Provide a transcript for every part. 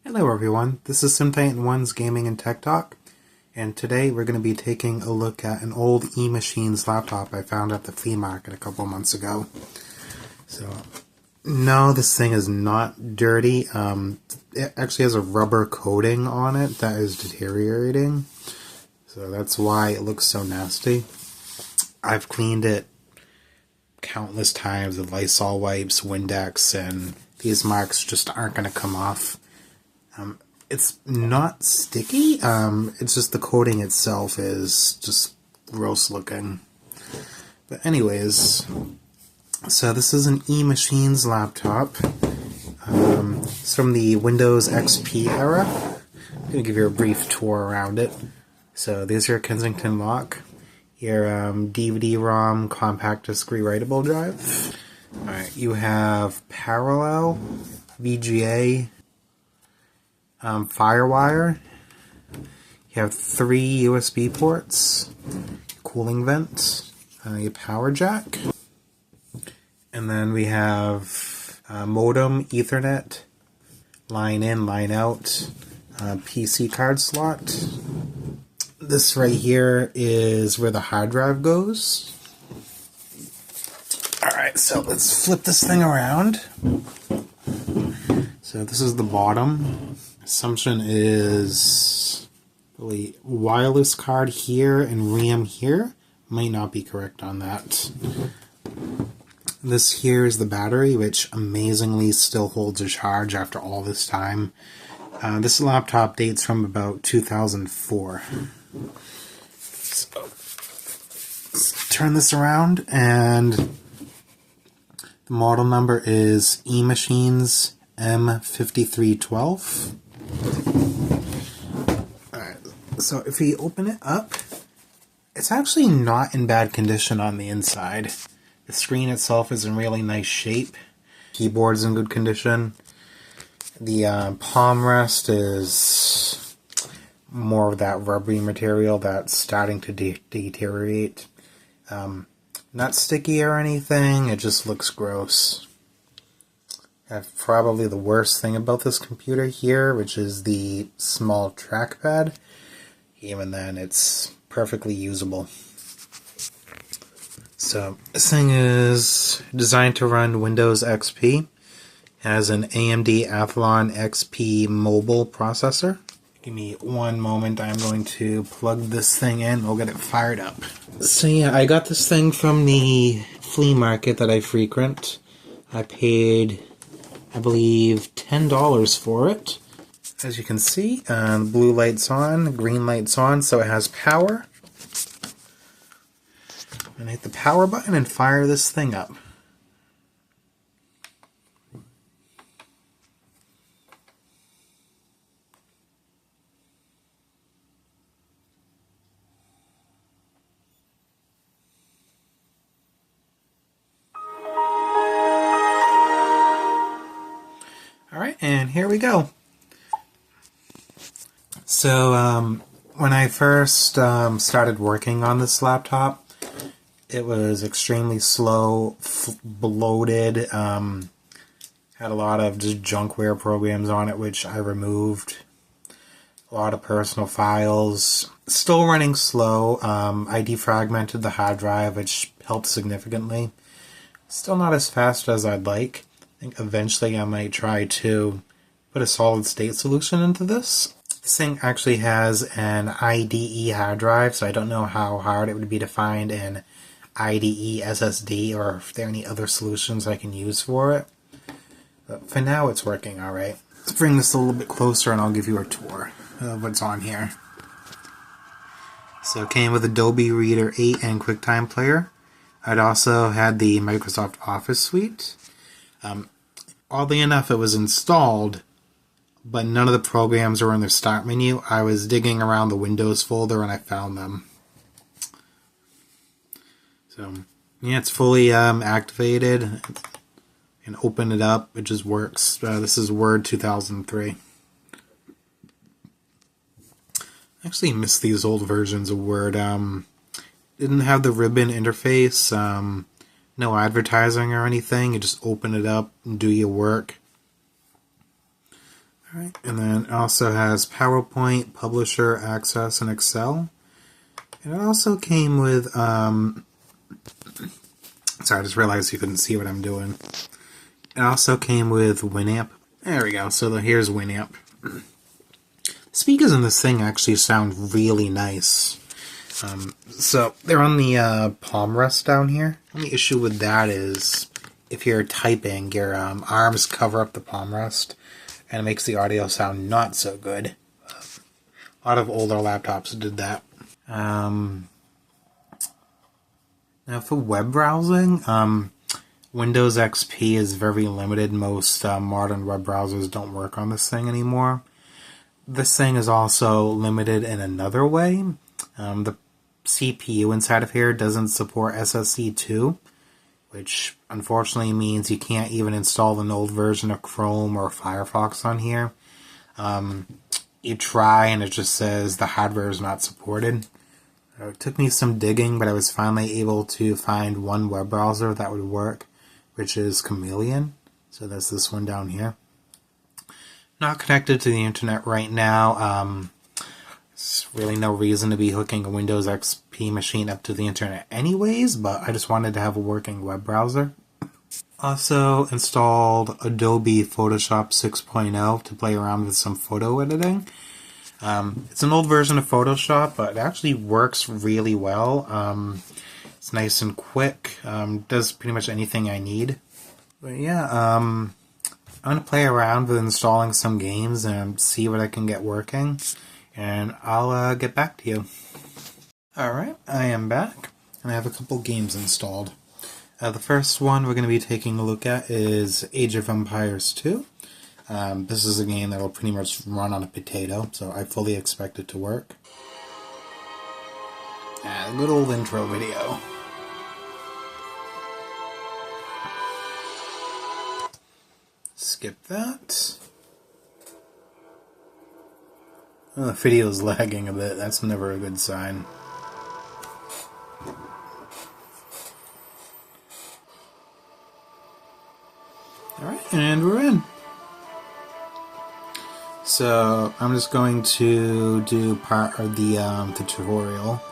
Hello everyone, this is SimTitan1's Gaming and Tech Talk, and today we're going to be taking a look at an old eMachines laptop I found at the flea market a couple months ago. So, no, this thing is not dirty. It actually has a rubber coating on it that is deteriorating, so that's why it looks so nasty. I've cleaned it countless times with Lysol wipes, Windex, and these marks just aren't going to come off. It's not sticky, it's just the coating itself is just gross looking. But anyways, so this is an eMachines laptop. It's from the Windows XP era. I'm going to give you a brief tour around it. So these are your Kensington lock, your DVD-ROM compact disc rewritable drive. Alright, you have parallel, VGA, Firewire. You have 3 USB ports, cooling vent, your power jack, and then we have modem, Ethernet, line in, line out, PC card slot. This right here is where the hard drive goes. Alright, so let's flip this thing around. So this is the bottom. Assumption is really wireless card here and RAM here. Might not be correct on that. This here is the battery, which amazingly still holds a charge after all this time. This laptop dates from about 2004. So, let's turn this around, and the model number is eMachines M5312. Alright, so if we open it up, it's actually not in bad condition on the inside. The screen itself is in really nice shape. Keyboard's in good condition. The palm rest is more of that rubbery material that's starting to deteriorate. Not sticky or anything, it just looks gross. Probably the worst thing about this computer here, which is the small trackpad. Even then, it's perfectly usable. So, this thing is designed to run Windows XP. It has an AMD Athlon XP mobile processor. Give me one moment, I'm going to plug this thing in, we'll get it fired up. So yeah, I got this thing from the flea market that I frequent. I paid, I believe, $10 for it. As you can see, the blue light's on, the green light's on, so it has power. I'm going to hit the power button and fire this thing up. Alright, and here we go. So, when I first started working on this laptop, it was extremely slow, bloated, had a lot of just junkware programs on it, which I removed. A lot of personal files. Still running slow. I defragmented the hard drive, which helped significantly. Still not as fast as I'd like. I think eventually I might try to put a solid state solution into this. This thing actually has an IDE hard drive, so I don't know how hard it would be to find an IDE SSD or if there are any other solutions I can use for it. But for now it's working alright. Let's bring this a little bit closer and I'll give you a tour of what's on here. So it came with Adobe Reader 8 and QuickTime Player. It also had the Microsoft Office suite. Oddly enough, it was installed, but none of the programs were in the start menu. I was digging around the Windows folder and I found them. So, yeah, it's fully activated. And open it up, it just works. This is Word 2003. I actually miss these old versions of Word. Didn't have the ribbon interface. No advertising or anything. You just open it up and do your work. Alright, and then it also has PowerPoint, Publisher, Access, and Excel. And it also came with, sorry, I just realized you couldn't see what I'm doing. It also came with Winamp. There we go, so here's Winamp. Speakers in this thing actually sound really nice. So they're on the palm rest down here. The only issue with that is if you're typing, your arms cover up the palm rest, and it makes the audio sound not so good. A lot of older laptops did that. Now for web browsing, Windows XP is very limited. Most modern web browsers don't work on this thing anymore. This thing is also limited in another way. The CPU inside of here doesn't support SSC2, which unfortunately means you can't even install an old version of Chrome or Firefox on here. You try and it just says the hardware is not supported. It took me some digging, but I was finally able to find one web browser that would work, which is Chameleon. So that's this one down here. Not connected to the internet right now. There's really no reason to be hooking a Windows XP machine up to the internet anyways, but I just wanted to have a working web browser. Also installed Adobe Photoshop 6.0 to play around with some photo editing. It's an old version of Photoshop, but it actually works really well. It's nice and quick. Does pretty much anything I need. But yeah, I'm going to play around with installing some games and see what I can get working. And I'll get back to you. Alright, I am back. And I have a couple games installed. The first one we're going to be taking a look at is Age of Empires 2. This is a game that will pretty much run on a potato, so I fully expect it to work. A good old intro video. Skip that. Oh, the video's lagging a bit. That's never a good sign. Alright, and we're in. So, I'm just going to do part of the tutorial.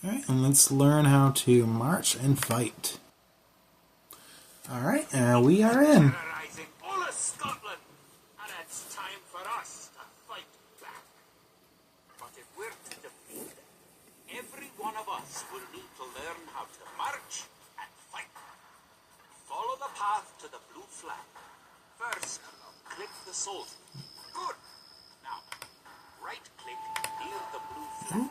Alright, and let's learn how to march and fight. Alright, and we are in. All of Scotland, and it's time for us to fight back. But if we're to defeat them, every one of us will need to learn how to march and fight. Follow the path to the blue flag. First, click the soldier. Good. Now, right-click near the blue flag.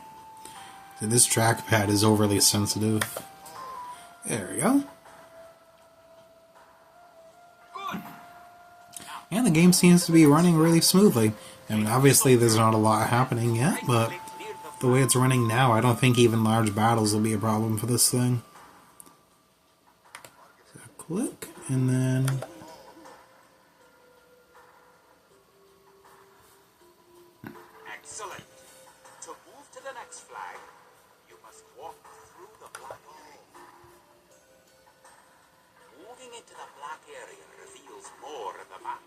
This trackpad is overly sensitive. There we go. And the game seems to be running really smoothly. I mean, obviously there's not a lot happening yet, but the way it's running now, I don't think even large battles will be a problem for this thing. So click, and then... Excellent. To move to the next flag, you must walk through the black area. Moving into the black area reveals more of the map.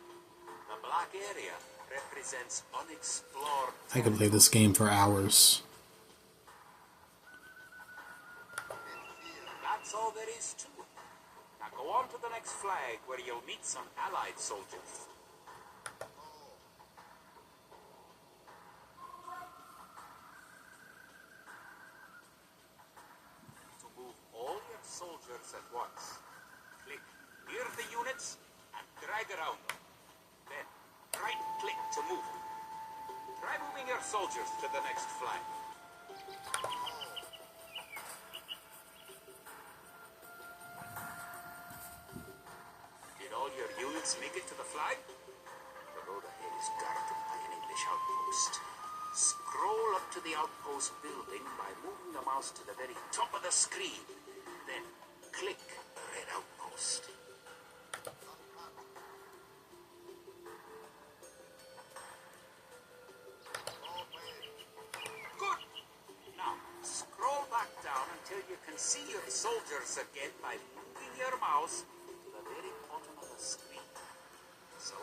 The black area represents unexplored territory. I could play this game for hours. That's all there is to it. Now go on to the next flag where you'll meet some allied soldiers. To move all your soldiers at once, click near the units and drag around them. Then right-click to move. Try moving your soldiers to the next flag. Did all your units make it to the flag? The road ahead is guarded by an English outpost. Scroll up to the outpost building by moving the mouse to the very top of the screen. Then click the red outpost. Good! Now, scroll back down until you can see your soldiers again by moving your mouse to the very bottom of the screen.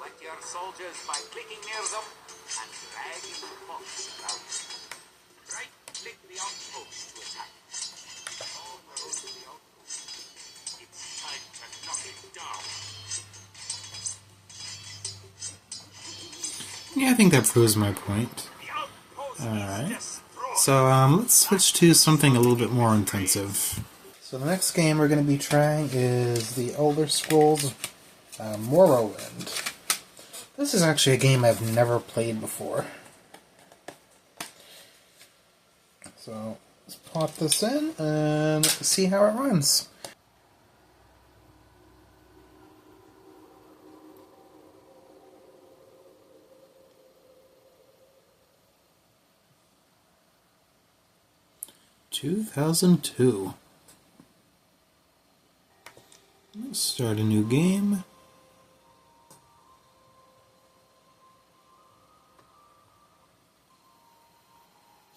Select your soldiers by clicking near them and dragging the box around. Right-click the outpost to attack. All road to the outpost. It's time to knock it down. Yeah, I think that proves my point. The outpost Alright. is destroyed. So, let's switch to something a little bit more intensive. So the next game we're going to be trying is the Elder Scrolls Morrowind. This is actually a game I've never played before. So let's pop this in and see how it runs. (2002). Let's start a new game.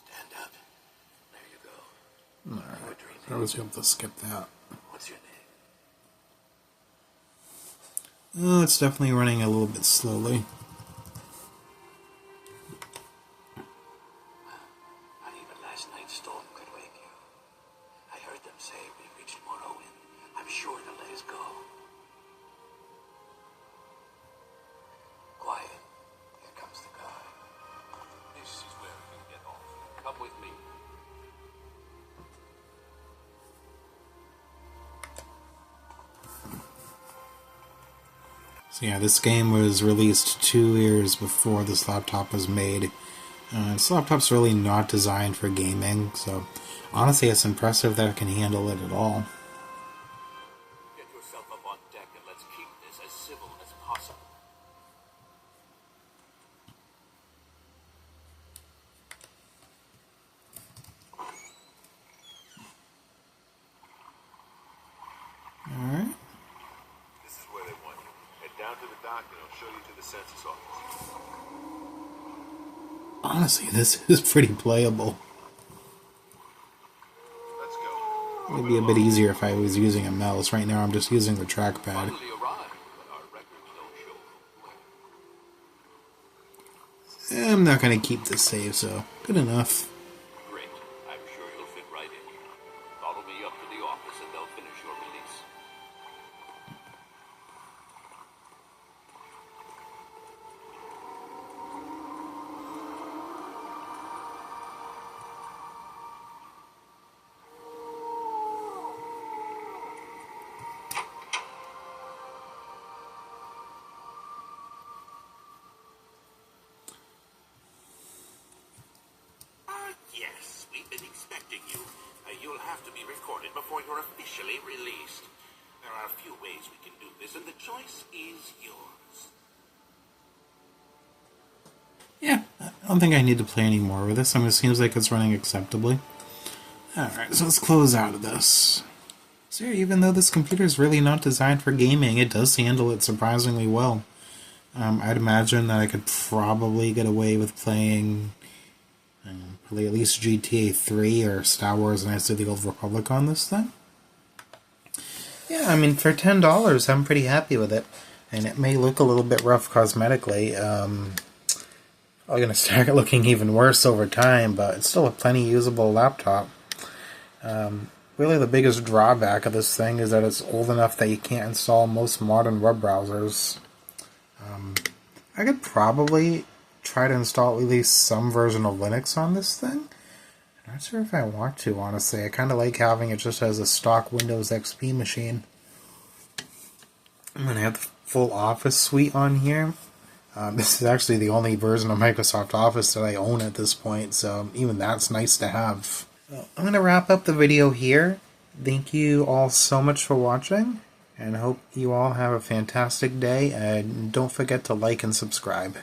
Stand up. There you go. Alright, I was able to skip that. What's your name? Oh, it's definitely running a little bit slowly. Not even last night's storm could wake you. I heard them say we reached Morrowind. I'm sure they'll let us go. Quiet. Here comes the guy. This is where we can get off. Come with me. So yeah, this game was released 2 years before this laptop was made. This laptop's really not designed for gaming, so honestly it's impressive that it can handle it at all. Get yourself up on deck and let's keep this as civil as possible. Alright. This is where they want you. Head down to the dock and I'll show you to the census office. Honestly, this is pretty playable. Let's go. It would be a bit easier if I was using a mouse. Right now I'm just using the trackpad. Finally arrived, but our records don't show where. I'm not going to keep this save, so good enough. Great. I'm sure you'll fit right in. Follow me up to the office and they'll finish your release. Yes, we've been expecting you. You'll have to be recorded before you're officially released. There are a few ways we can do this, and the choice is yours. Yeah, I don't think I need to play any more with this. I mean, it seems like it's running acceptably. Alright, so let's close out of this. So yeah, even though this computer is really not designed for gaming, it does handle it surprisingly well. I'd imagine that I could probably get away with playing probably at least GTA 3 or Star Wars Knights of the Old Republic on this thing. Yeah, I mean, for $10, I'm pretty happy with it. And it may look a little bit rough cosmetically. I'm going to start looking even worse over time, but it's still a plenty usable laptop. Really the biggest drawback of this thing is that it's old enough that you can't install most modern web browsers. I could probably try to install at least some version of Linux on this thing. I'm not sure if I want to, honestly. I kind of like having it just as a stock Windows XP machine. I'm going to have the full Office suite on here. This is actually the only version of Microsoft Office that I own at this point, so even that's nice to have. I'm going to wrap up the video here. Thank you all so much for watching, and hope you all have a fantastic day, and don't forget to like and subscribe.